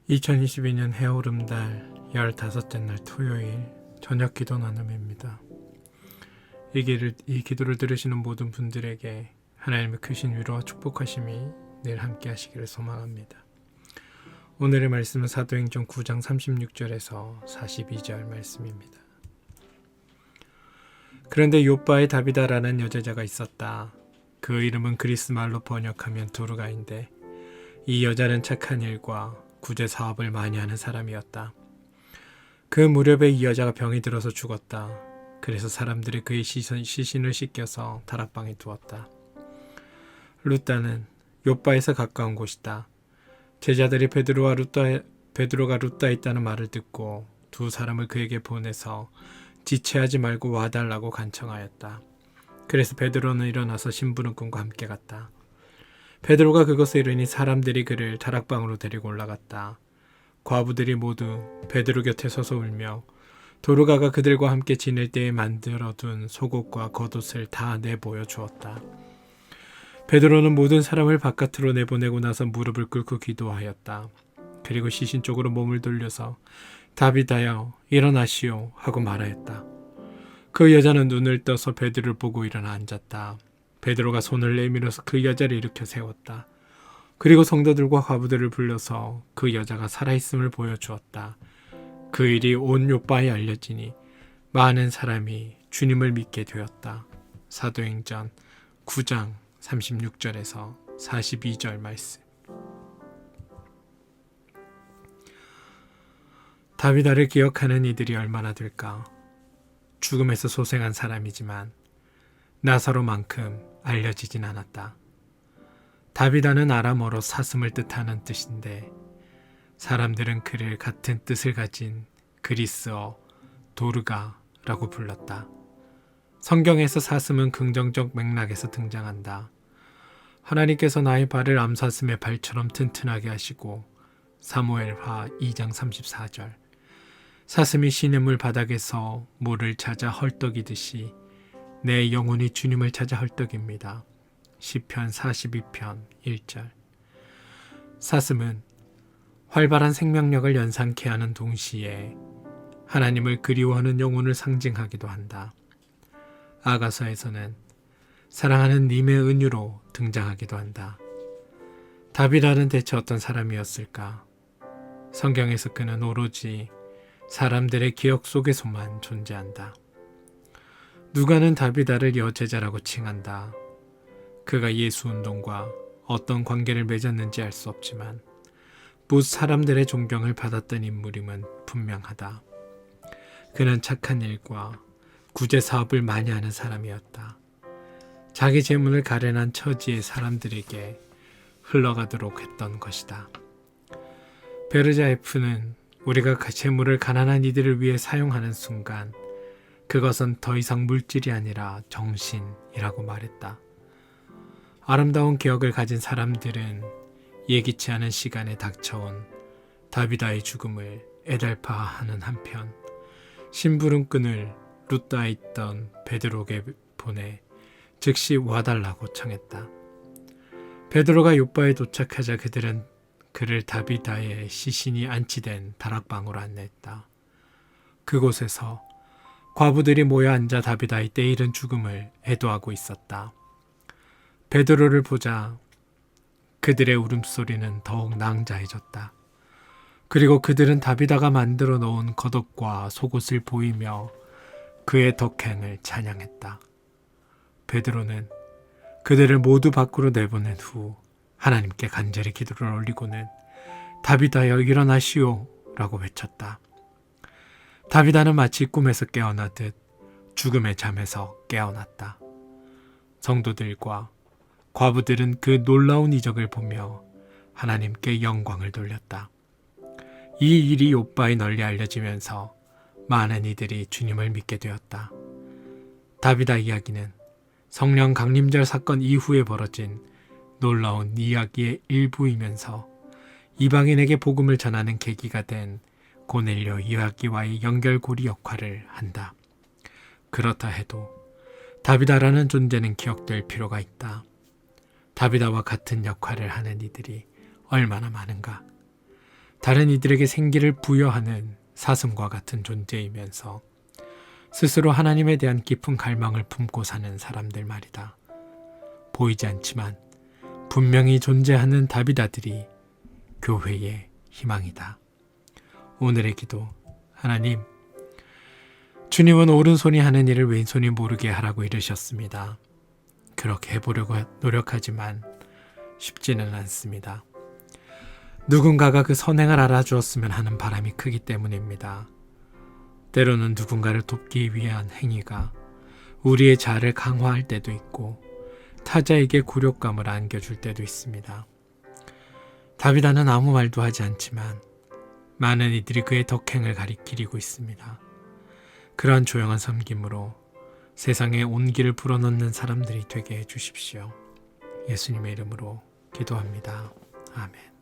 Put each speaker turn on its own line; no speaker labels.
2022년 해오름달 15째 날 토요일 저녁 기도 나눔입니다. 이 기도를 들으시는 모든 분들에게 하나님의 크신 위로와 축복하심이 늘 함께 하시기를 소망합니다. 오늘의 말씀은 사도행전 9장 36절에서 42절 말씀입니다. 그런데 요바에 다비다라는 여자가 있었다. 그 이름은 그리스 말로 번역하면 도르가인데 이 여자는 착한 일과 구제 사업을 많이 하는 사람이었다. 그 무렵에 이 여자가 병이 들어서 죽었다. 그래서 사람들이 그의 시신을 씻겨서 다락방에 두었다. 루다는 요바에서 가까운 곳이다. 제자들이 베드로가 루다에 있다는 말을 듣고 두 사람을 그에게 보내서 지체하지 말고 와달라고 간청하였다. 그래서 베드로는 일어나서 심부름꾼과 함께 갔다. 베드로가 그것을 이르니 사람들이 그를 다락방으로 데리고 올라갔다. 과부들이 모두 베드로 곁에 서서 울며 도르가가 그들과 함께 지낼 때에 만들어둔 속옷과 겉옷을 다 내보여 주었다. 베드로는 모든 사람을 바깥으로 내보내고 나서 무릎을 꿇고 기도하였다. 그리고 시신 쪽으로 몸을 돌려서 다비다여 일어나시오 하고 말하였다. 그 여자는 눈을 떠서 베드로를 보고 일어나 앉았다. 베드로가 손을 내밀어서 그 여자를 일으켜 세웠다. 그리고 성도들과 과부들을 불러서 그 여자가 살아있음을 보여주었다. 그 일이 온 요바에 알려지니 많은 사람이 주님을 믿게 되었다. 사도행전 9장 36절에서 42절 말씀. 다비다를 기억하는 이들이 얼마나 될까? 죽음에서 소생한 사람이지만 나사로만큼 알려지진 않았다. 다비다는 아람어로 사슴을 뜻하는 뜻인데 사람들은 그를 같은 뜻을 가진 그리스어 도르가라고 불렀다. 성경에서 사슴은 긍정적 맥락에서 등장한다. 하나님께서 나의 발을 암사슴의 발처럼 튼튼하게 하시고 사무엘하 2장 34절 사슴이 시냇물 바닥에서 물을 찾아 헐떡이듯이 내 영혼이 주님을 찾아 헐떡입니다. 시편 42편 1절. 사슴은 활발한 생명력을 연상케 하는 동시에 하나님을 그리워하는 영혼을 상징하기도 한다. 아가서에서는 사랑하는 님의 은유로 등장하기도 한다. 다비다는 대체 어떤 사람이었을까? 성경에서 그는 오로지 사람들의 기억 속에서만 존재한다. 누가는 다비다를 여제자라고 칭한다. 그가 예수운동과 어떤 관계를 맺었는지 알 수 없지만 못 사람들의 존경을 받았던 인물임은 분명하다. 그는 착한 일과 구제 사업을 많이 하는 사람이었다. 자기 재물을 가련한 처지의 사람들에게 흘러가도록 했던 것이다. 베르자에프는 우리가 재물을 가난한 이들을 위해 사용하는 순간 그것은 더 이상 물질이 아니라 정신이라고 말했다. 아름다운 기억을 가진 사람들은 예기치 않은 시간에 닥쳐온 다비다의 죽음을 애달파하는 한편 심부름꾼을 루다에 있던 베드로에게 보내 즉시 와달라고 청했다. 베드로가 요바에 도착하자 그들은 그를 다비다의 시신이 안치된 다락방으로 안내했다. 그곳에서 과부들이 모여 앉아 다비다의 때이른 죽음을 애도하고 있었다. 베드로를 보자 그들의 울음소리는 더욱 낭자해졌다. 그리고 그들은 다비다가 만들어 놓은 겉옷과 속옷을 보이며 그의 덕행을 찬양했다. 베드로는 그들을 모두 밖으로 내보낸 후 하나님께 간절히 기도를 올리고는 다비다여 일어나시오 라고 외쳤다. 다비다는 마치 꿈에서 깨어나듯 죽음의 잠에서 깨어났다. 성도들과 과부들은 그 놀라운 이적을 보며 하나님께 영광을 돌렸다. 이 일이 요바에 널리 알려지면서 많은 이들이 주님을 믿게 되었다. 다비다 이야기는 성령 강림절 사건 이후에 벌어진 놀라운 이야기의 일부이면서 이방인에게 복음을 전하는 계기가 된 고넬료 이야기와의 연결고리 역할을 한다. 그렇다 해도 다비다라는 존재는 기억될 필요가 있다. 다비다와 같은 역할을 하는 이들이 얼마나 많은가. 다른 이들에게 생기를 부여하는 사슴과 같은 존재이면서 스스로 하나님에 대한 깊은 갈망을 품고 사는 사람들 말이다. 보이지 않지만 분명히 존재하는 다비다들이 교회의 희망이다. 오늘의 기도. 하나님, 주님은 오른손이 하는 일을 왼손이 모르게 하라고 이르셨습니다. 그렇게 해보려고 노력하지만 쉽지는 않습니다. 누군가가 그 선행을 알아주었으면 하는 바람이 크기 때문입니다. 때로는 누군가를 돕기 위한 행위가 우리의 자아를 강화할 때도 있고 타자에게 굴욕감을 안겨줄 때도 있습니다. 다비다는 아무 말도 하지 않지만 많은 이들이 그의 덕행을 기리고 있습니다. 그러한 조용한 섬김으로 세상에 온기를 불어넣는 사람들이 되게 해주십시오. 예수님의 이름으로 기도합니다. 아멘.